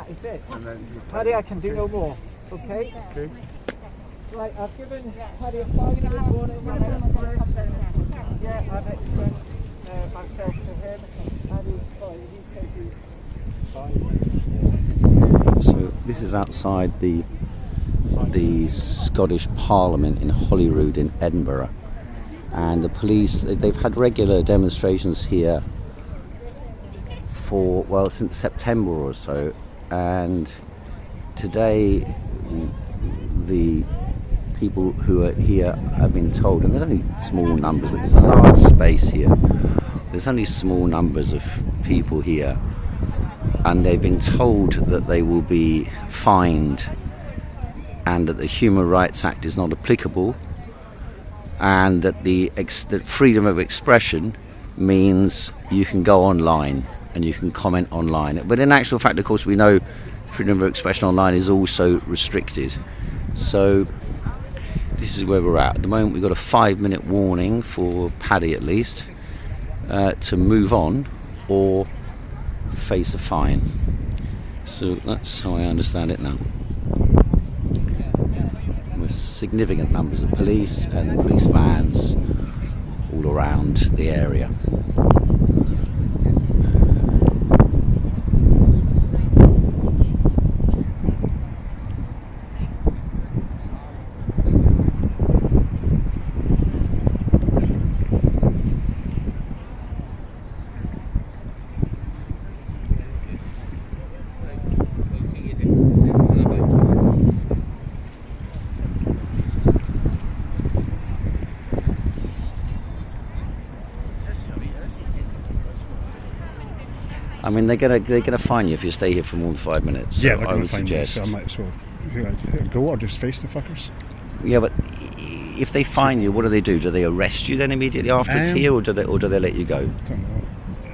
that is it. And then you Paddy, I can do no more. Okay? Okay. Right, I've given Paddy a 5-minute warning. Yeah, I've expressed myself to him. Paddy's fine. He says he's fine. So this is outside the Scottish Parliament in Holyrood in Edinburgh, and the police, they've had regular demonstrations here for, well, since September or so, and today the people who are here have been told, and there's only small numbers, there's a large space here, there's only small numbers of people here, and they've been told that they will be fined and that the Human Rights Act is not applicable, and that that freedom of expression means you can go online and you can comment online. But in actual fact, of course, we know freedom of expression online is also restricted. So this is where we're at. At the moment, we've got a 5-minute warning for Paddy at least to move on or face a fine. So that's how I understand it now. With significant numbers of police and police vans all around the area. I mean, they're gonna fine you if you stay here for more than 5 minutes. Yeah, So they're I going would to find me, suggest. so I might as well go or just face the fuckers. Yeah, but if they fine you, what do they do? Do they arrest you then immediately afterwards here, or do they let you go? Don't know.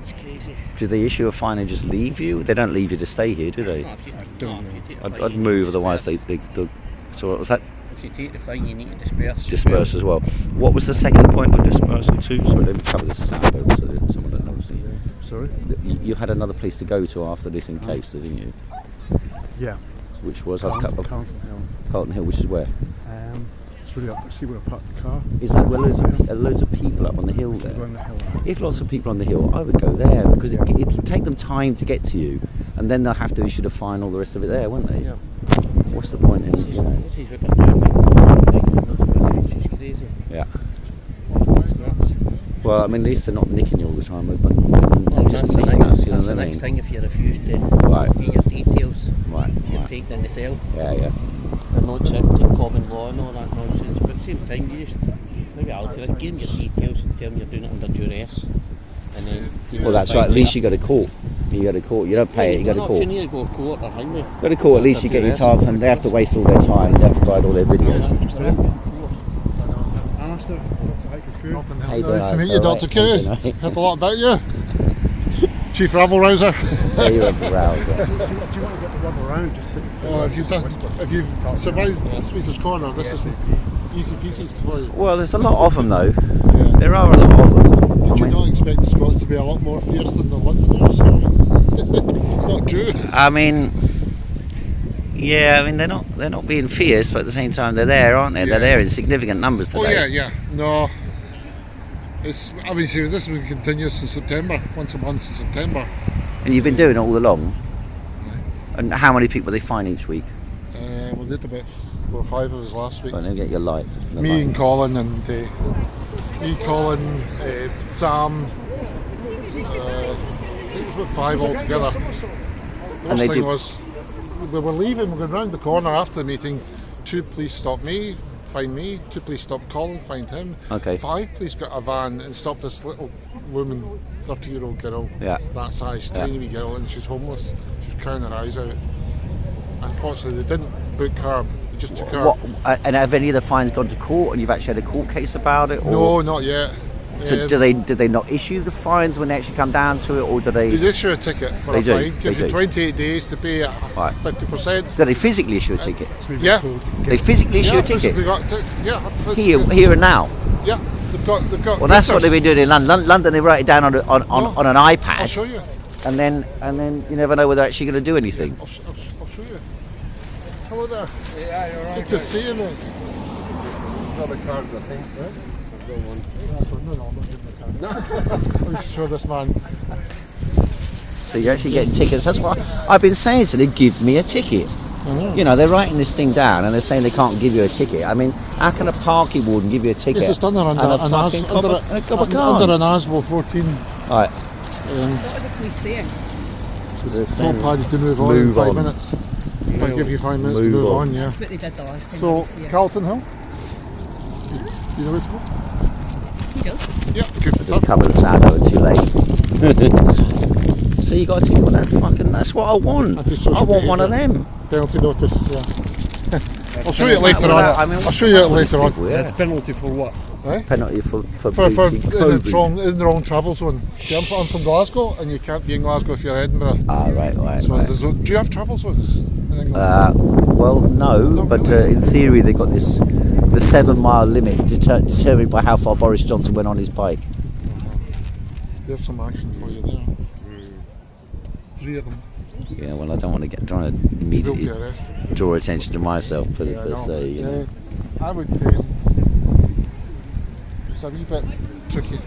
It's crazy. Do they issue a fine and just leave you? They don't leave you to stay here, do they? I don't know. I'd move, otherwise they. So what was that? If you take the fine, you need to disperse. Disperse as well. What was the second point of dispersal too? Sorry, let me cover this sound over so that someone don't notice. Sorry? You had another place to go to after this in case, didn't you? Yeah. Which was Carlton Hill. Carlton Hill, which is where? It's really up to see where I parked the car. Is that where loads of people up on the hill there? Go on the hill. If lots of people on the hill, I would go there because it'll take them time to get to you, and then they'll have to issue the fine, all the rest of it there, won't they? Yeah. What's the point in? You know? This is what they're doing. It's just crazy. Yeah. It's nuts. Well, I mean, at least they're not nicking you all the time, but just That's the nicking next, us, you know that's what the I next mean? thing. If you refuse to Right. get your details, Right. you're Right. taken in the cell. Yeah. They're not subject to common law and all that nonsense. But at the same time, you just maybe I'll give them your details and tell them you're doing it under duress. And then. Well, that's right. At least you go to court. You go to court. You don't pay it. You go to court. You need to go to court or highway. Go to court. At least you get your chance, and they have to waste all their time. They have to provide all their videos. Hey, Nice to meet you, all Dr. right. Koo. You know, Heard a lot about you. Chief Rabble Rouser. there you're a browser. Do you want to get the rubber round just to... If you've survived the Speaker's Corner, this is easy pieces for you. Well, there's a lot of them, though. Yeah. There are a lot of them. Did you not expect the Scots to be a lot more fierce than the Londoners? It's not true. I mean, yeah, I mean they're not being fierce, but at the same time they're there, aren't they? Yeah. They're there in significant numbers today. Yeah. No. It's obviously this will continue in September, once a month in September. And you've been doing it all along. And how many people they find each week? We did about 4 or 5 of us last week. Right, let me get your light. The Me light. and Colin and Sam. I think it was about 5 altogether. The And they worst thing do- was we were leaving, we were going round the corner after the meeting. 2 police stopped me, fined me. 2 police stopped Colin, fined him. Okay. 5 police got a van and stopped this little woman, 30-year-old girl, Yeah. that size, tiny wee girl, and she's homeless. She's crying her eyes out. Unfortunately, they didn't book her. They just took her. What? And have any of the fines gone to court, and you've actually had a court case about it? Or? No, not yet. So did they not issue the fines when they actually come down to it, or do they? They issue a ticket for They a do, fine. Gives they you do. 28 days to pay at Right. 50%. Do they physically issue a ticket? Yeah. They physically issue a ticket physically got physically- here and now. Yeah, they've got. Well, that's what they've been doing in London. London, they write it down on an I'll iPad. show you. and then you never know whether they're actually going to do anything. I'll show you. Hello there. Yeah, you're right. Good to see you, mate. Got the cards, I think. Right? I've got one. No, I'm not giving the card. I'll show this man. So you're actually getting tickets. That's what I've been saying to them. Give me a ticket. You know, they're writing this thing down and they're saying they can't give you a ticket. I mean, how can a parking warden give you a ticket? Yes, it's done there under and a an fucking under under an ASBO 14. Right. What are the police saying? Told Paddy to move on in 5 minutes. I'll give you 5 minutes to Move move on. on, yeah. That's what they did the last time. I So, was here. Carlton Hill? You know where to go? He does. Yeah, good Just stuff. cover the sound over too late. So you got a ticket. Well, that's what I want. And to social I want media, one of yeah. them. Penalty notice, yeah. I'll show you it later on. Well, I mean, I'll show you it later on. That's penalty for what? Penalty for For breaching COVID. in the wrong travel zone. See, I'm from Glasgow, and you can't be in Glasgow if you're Edinburgh. Ah, right. So do you have travel zones in England? Well, no, but in theory they got the 7 mile limit determined by how far Boris Johnson went on his bike. There's some action for you there. 3 of them. Yeah, well, I don't want to trying to They will immediately get arrested. draw attention to myself, but Yeah, I know. you know. I would say it's a wee bit tricky.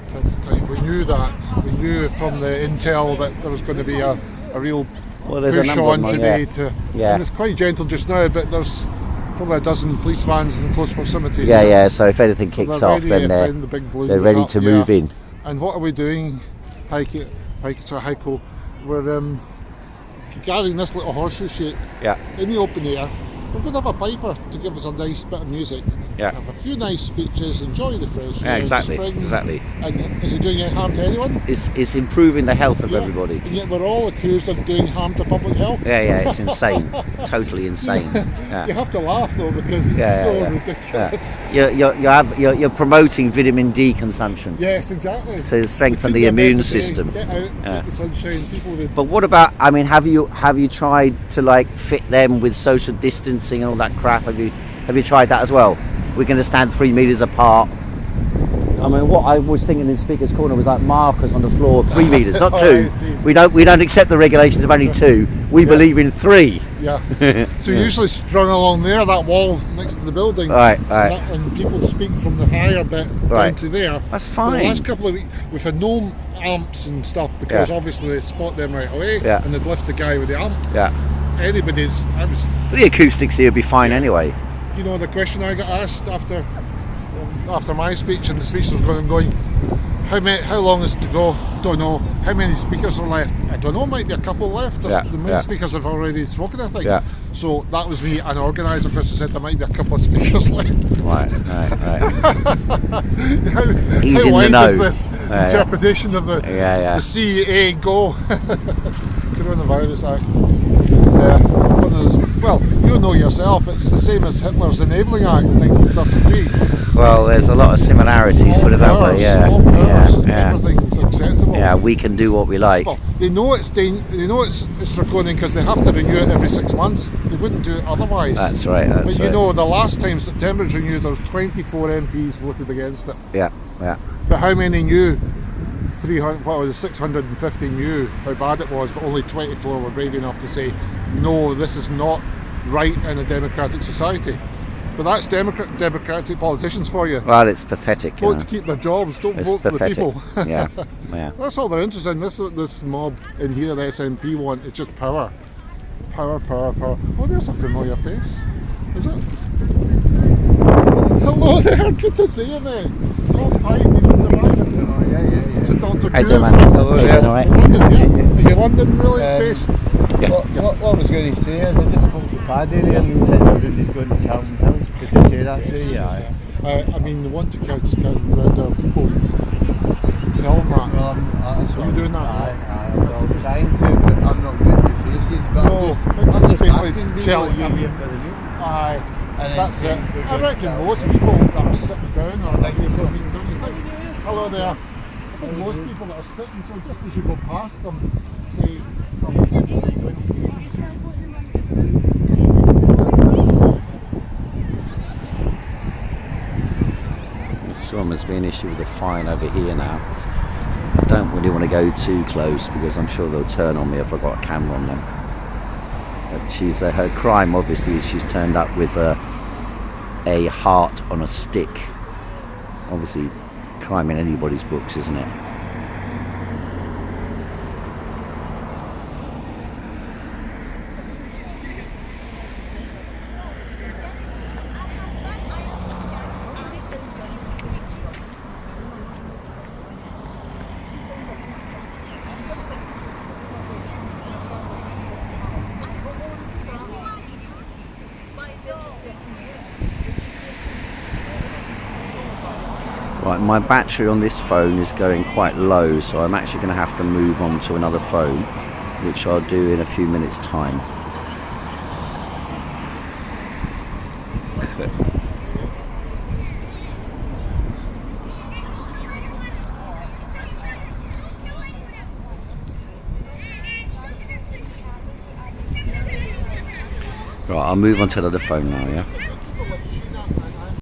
This time. We knew that. We knew from the intel that there was going to be a real Well, there's a push number on of them, today yeah. to. Yeah. And it's quite gentle just now, but there's probably a dozen police vans in close proximity. Yeah. So if anything So kicks they're off, ready then if the big balloon they're goes ready up, to move yeah. in. And what are we doing, Heiko? We're carrying this little horseshoe shape Yeah. in the open air. We're going to have a piper to give us a nice bit of music. Yeah. Have a few nice speeches, enjoy the fresh Yeah, air, exactly. spring. Exactly. And is it doing any harm to anyone? It's improving the health of Yeah. everybody. And yet we're all accused of doing harm to public health. Yeah, it's insane. Totally insane. Yeah. You have to laugh though because it's Yeah, so yeah. ridiculous. You're promoting vitamin D consumption Yes, exactly. to strengthen Could the be a immune better day. system. Get out, get the sunshine. People would. But what about? I mean, have you tried to like fit them with social distancing and all that crap? Have you tried that as well? We're going to stand 3 meters apart. I mean, what I was thinking in Speaker's Corner was like markers on the floor, 3 meters, not 2. I see. We don't accept the regulations of only 2. We believe in 3. Yeah. So usually strung along there, that wall next to the building. Right. And people speak from the higher bit down Right. to there. That's For fine. the last couple of weeks, we've had no amps and stuff because Yeah. obviously they spot them right away Yeah. and they'd lift the guy with the amp. Yeah. I was, But the acoustics here would be fine anyway. you know, the question I got asked after my speech, and the speech was going, how long is it to go? Don't know. How many speakers are left? I don't know, might be a couple left. Yeah, The main yeah. speakers have already spoken, I think. Yeah. So that was me, an organiser, because I said there might be a couple of speakers left. Right. How He's in the wide know. is this Yeah. interpretation of the Yeah. the CEA go Coronavirus Act? It's one of those. Well, you know yourself. It's the same as Hitler's Enabling Act in 1933. Well, there's a lot of similarities, put it that powers, way. Yeah. all powers, Yeah. everything's acceptable. Yeah. We can do what we like. Well, they know it's draconian because they have to renew it every 6 months. They wouldn't do it otherwise. That's right. But That's you right. know, the last time September was renewed, there was 24 MPs voted against it. Yeah. But how many knew? 300, what was it, 650 knew how bad it was, but only 24 were brave enough to say, no, this is not right in a democratic society. But that's democratic politicians for you. Well, it's pathetic. You Vote know. to keep their jobs, don't It's vote pathetic. for the people. Yeah. That's all they're interested in. This mob in here, the SNP want, is just power. Power. Oh, there's a familiar face. Is it? Hello there, good to see you, mate. Long time, you've been surviving. It's a Dr. Hey, Cool man. from Hello there. All right. London, yeah. Are you London really based? What I was going to say is I just spoke to Paddy there and he said everybody's going to Charlton Hills. Did you say that to you? I mean, they want to catch around our people. Tell them that. Well, that's what you doing that? Well, I'm trying to, but I'm not good with faces. But No, I'm just basically asking people tell what you. you're here for the meeting. Aye. And then That's saying it. we're I going to reckon Charlton most Hills. people that are sitting down or think maybe so. don't you think? Hello there. I think most people that are sitting, so just as you go past them, say, So must be an issue with the fine over here now. I don't really want to go too close because I'm sure they'll turn on me if I've got a camera on them. But she's her crime obviously is she's turned up with a heart on a stick. Obviously, crime in anybody's books, isn't it? Right, my battery on this phone is going quite low, so I'm actually going to have to move on to another phone, which I'll do in a few minutes' time. Right, I'll move on to another phone now, yeah?